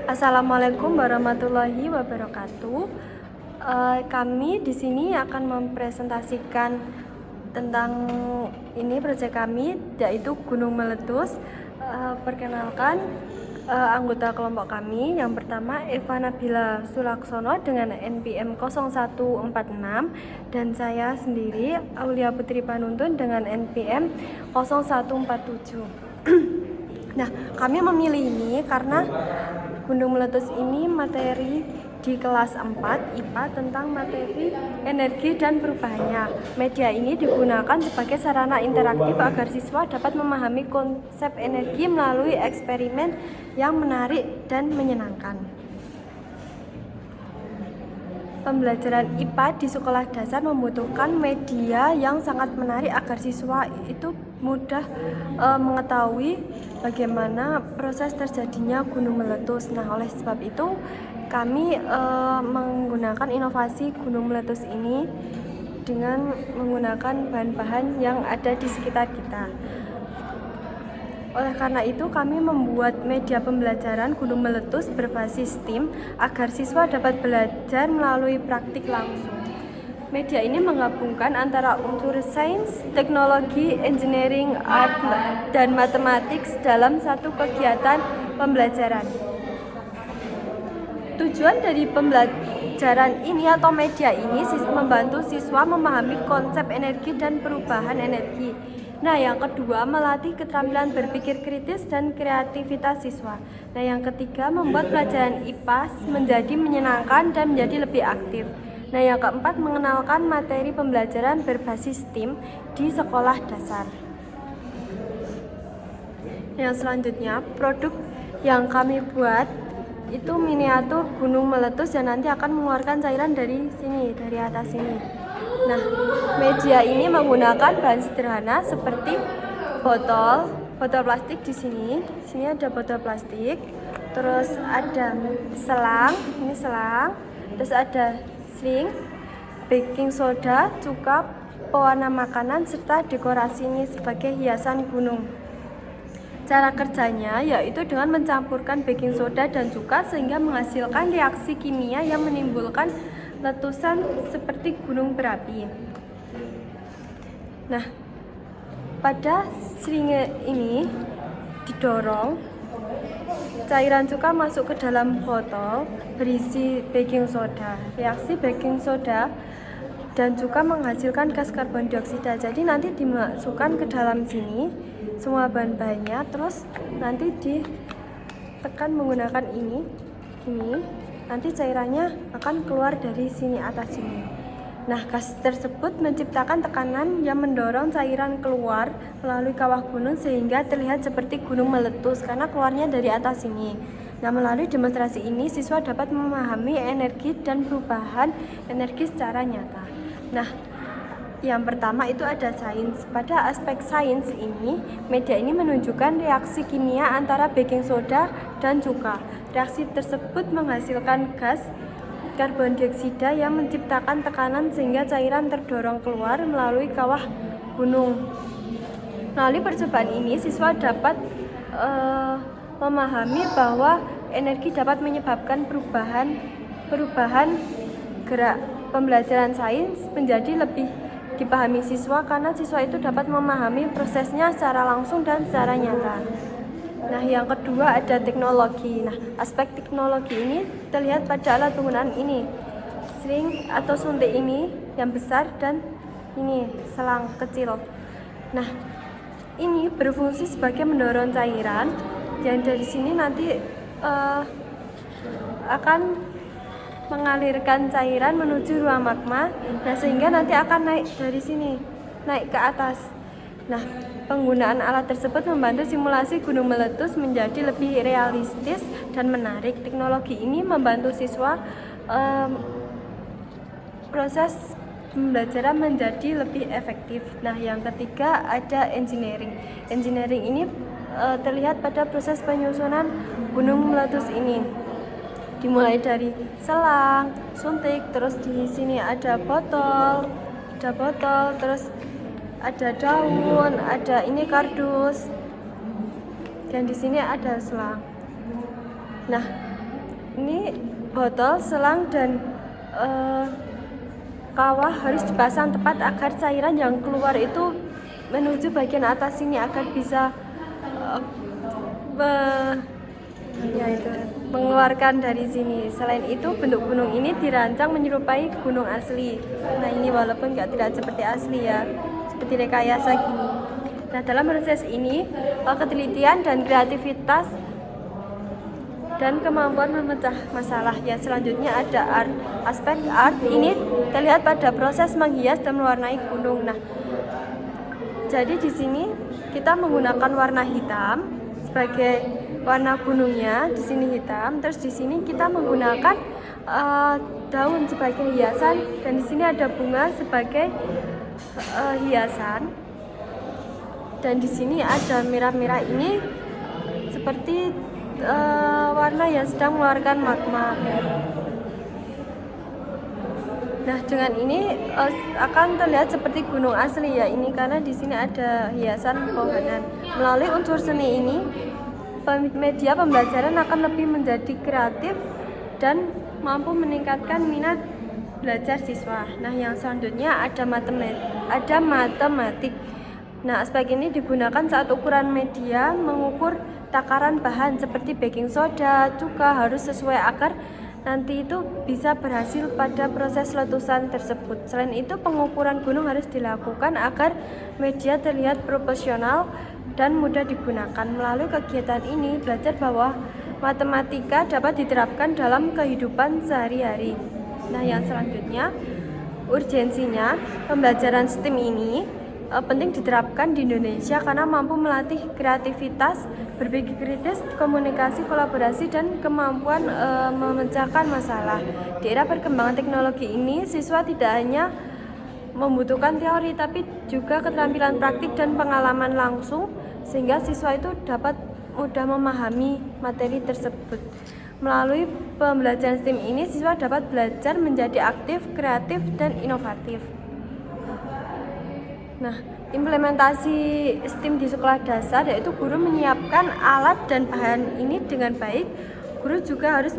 Assalamualaikum warahmatullahi wabarakatuh. Kami di sini akan mempresentasikan tentang proyek kami, yaitu Gunung Meletus. Perkenalkan anggota kelompok kami. Yang pertama Eva Nabila Sulaksono dengan NPM 0146, dan saya sendiri Aulia Putri Panuntun dengan NPM 0147. Nah, kami memilih ini karena Gunung Meletus ini materi di kelas 4 IPA tentang materi energi dan perubahannya. Media ini digunakan sebagai sarana interaktif agar siswa dapat memahami konsep energi melalui eksperimen yang menarik dan menyenangkan. Pembelajaran IPA di sekolah dasar membutuhkan media yang sangat menarik agar siswa itu mudah mengetahui bagaimana proses terjadinya gunung meletus. Nah, oleh sebab itu kami menggunakan inovasi gunung meletus ini dengan menggunakan bahan-bahan yang ada di sekitar kita. Oleh karena itu, kami membuat media pembelajaran gunung meletus berbasis STEAM agar siswa dapat belajar melalui praktik langsung. Media ini menggabungkan antara unsur sains, teknologi, engineering, art, dan matematik dalam satu kegiatan pembelajaran. Tujuan dari pembelajaran ini atau media ini membantu siswa memahami konsep energi dan perubahan energi. Nah, yang kedua, melatih keterampilan berpikir kritis dan kreativitas siswa. Nah, yang ketiga, membuat pelajaran IPA menjadi menyenangkan dan menjadi lebih aktif. Nah, yang keempat, mengenalkan materi pembelajaran berbasis STEAM di sekolah dasar. Yang selanjutnya, produk yang kami buat itu miniatur gunung meletus yang nanti akan mengeluarkan cairan dari sini, dari atas sini. Nah, media ini menggunakan bahan sederhana seperti botol plastik di sini. Di sini ada botol plastik, terus ada selang, ini selang, terus ada sling, baking soda, cuka, pewarna makanan, serta dekorasi ini sebagai hiasan gunung. Cara kerjanya yaitu dengan mencampurkan baking soda dan cuka sehingga menghasilkan reaksi kimia yang menimbulkan letusan seperti gunung berapi. Nah, pada sling ini didorong, cairan cuka masuk ke dalam botol berisi baking soda. Reaksi baking soda dan cuka menghasilkan gas karbon dioksida. Jadi nanti dimasukkan ke dalam sini semua bahan-bahannya, terus nanti ditekan menggunakan ini, nanti cairannya akan keluar dari sini atas sini. Nah, gas tersebut menciptakan tekanan yang mendorong cairan keluar melalui kawah gunung sehingga terlihat seperti gunung meletus karena keluarnya dari atas sini. Nah, melalui demonstrasi ini siswa dapat memahami energi dan perubahan energi secara nyata. Nah, yang pertama itu ada sains. Pada aspek sains ini, media ini menunjukkan reaksi kimia antara baking soda dan cuka. Reaksi tersebut menghasilkan gas karbon dioksida yang menciptakan tekanan sehingga cairan terdorong keluar melalui kawah gunung. Melalui percobaan ini, siswa dapat memahami bahwa energi dapat menyebabkan perubahan gerak. Pembelajaran sains menjadi lebih dipahami siswa karena siswa itu dapat memahami prosesnya secara langsung dan secara nyata. Nah, yang kedua ada teknologi. Nah, aspek teknologi ini terlihat pada alat penggunaan ini. Sling atau suntik ini yang besar dan ini selang kecil. Nah, ini berfungsi sebagai mendorong cairan yang dari sini nanti akan mengalirkan cairan menuju ruang magma. Nah, sehingga nanti akan naik dari sini, naik ke atas. Nah, penggunaan alat tersebut membantu simulasi gunung meletus menjadi lebih realistis dan menarik. Teknologi ini membantu siswa proses pembelajaran menjadi lebih efektif. Nah, yang ketiga ada engineering. Engineering ini terlihat pada proses penyusunan gunung meletus ini. Dimulai dari selang, suntik, terus di sini ada botol, terus ada daun, ada ini kardus, dan di sini ada selang. Nah, ini botol, selang, dan kawah harus dipasang tepat agar cairan yang keluar itu menuju bagian atas sini agar bisa mengeluarkan dari sini. Selain itu, bentuk gunung ini dirancang menyerupai gunung asli. Nah, ini walaupun tidak seperti asli ya, seperti rekayasa gini. Nah, dalam proses ini ketelitian dan kreativitas dan kemampuan memecah masalah. Ya, selanjutnya ada art. Aspek art ini terlihat pada proses menghias dan mewarnai gunung. Nah, jadi di sini kita menggunakan warna hitam sebagai warna gunungnya, di sini hitam. Terus di sini kita menggunakan daun sebagai hiasan, dan di sini ada bunga sebagai hiasan. Dan di sini ada merah-merah ini seperti warna yang sedang mengeluarkan magma. Nah, dengan ini akan terlihat seperti gunung asli ya ini, karena di sini ada hiasan pohonan. Melalui unsur seni ini, media pembelajaran akan lebih menjadi kreatif dan mampu meningkatkan minat belajar siswa. Nah, yang selanjutnya ada matematik. Nah, aspek ini digunakan saat ukuran media mengukur takaran bahan seperti baking soda, cuka harus sesuai agar nanti itu bisa berhasil pada proses letusan tersebut. Selain itu, pengukuran gunung harus dilakukan agar media terlihat proporsional dan mudah digunakan. Melalui kegiatan ini, belajar bahwa matematika dapat diterapkan dalam kehidupan sehari-hari. Nah, yang selanjutnya, urgensinya pembelajaran STEM ini penting diterapkan di Indonesia karena mampu melatih kreativitas, berpikir kritis, komunikasi, kolaborasi, dan kemampuan memecahkan masalah. Di era perkembangan teknologi ini, siswa tidak hanya membutuhkan teori tapi juga keterampilan praktik dan pengalaman langsung, sehingga siswa itu dapat mudah memahami materi tersebut. Melalui pembelajaran STEM ini, siswa dapat belajar menjadi aktif, kreatif, dan inovatif. Nah, implementasi STEM di sekolah dasar yaitu guru menyiapkan alat dan bahan ini dengan baik. Guru juga harus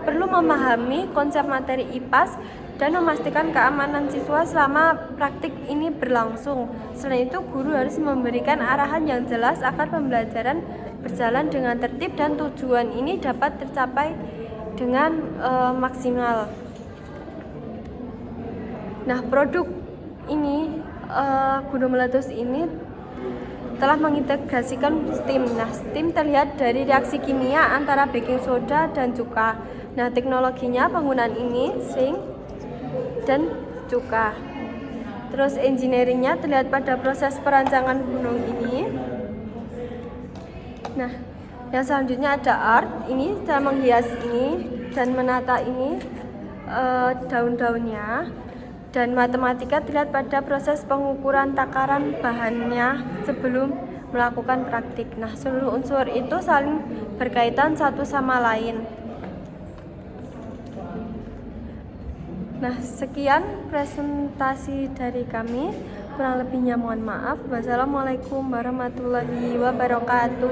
perlu memahami konsep materi IPAS dan memastikan keamanan siswa selama praktik ini berlangsung. Selain itu, guru harus memberikan arahan yang jelas agar pembelajaran berjalan dengan tertib dan tujuan ini dapat tercapai dengan maksimal. Nah, produk ini gunung meletus ini telah mengintegrasikan STEM. Nah, STEM terlihat dari reaksi kimia antara baking soda dan cuka. Nah, teknologinya penggunaan ini zinc dan cuka. Terus engineeringnya terlihat pada proses perancangan gunung ini. Nah, yang selanjutnya ada art. Ini cara menghias ini dan menata ini daun-daunnya. Dan matematika terlihat pada proses pengukuran takaran bahannya sebelum melakukan praktik. Nah, seluruh unsur itu saling berkaitan satu sama lain. Nah, sekian presentasi dari kami. Kurang lebihnya mohon maaf. Wassalamualaikum warahmatullahi wabarakatuh.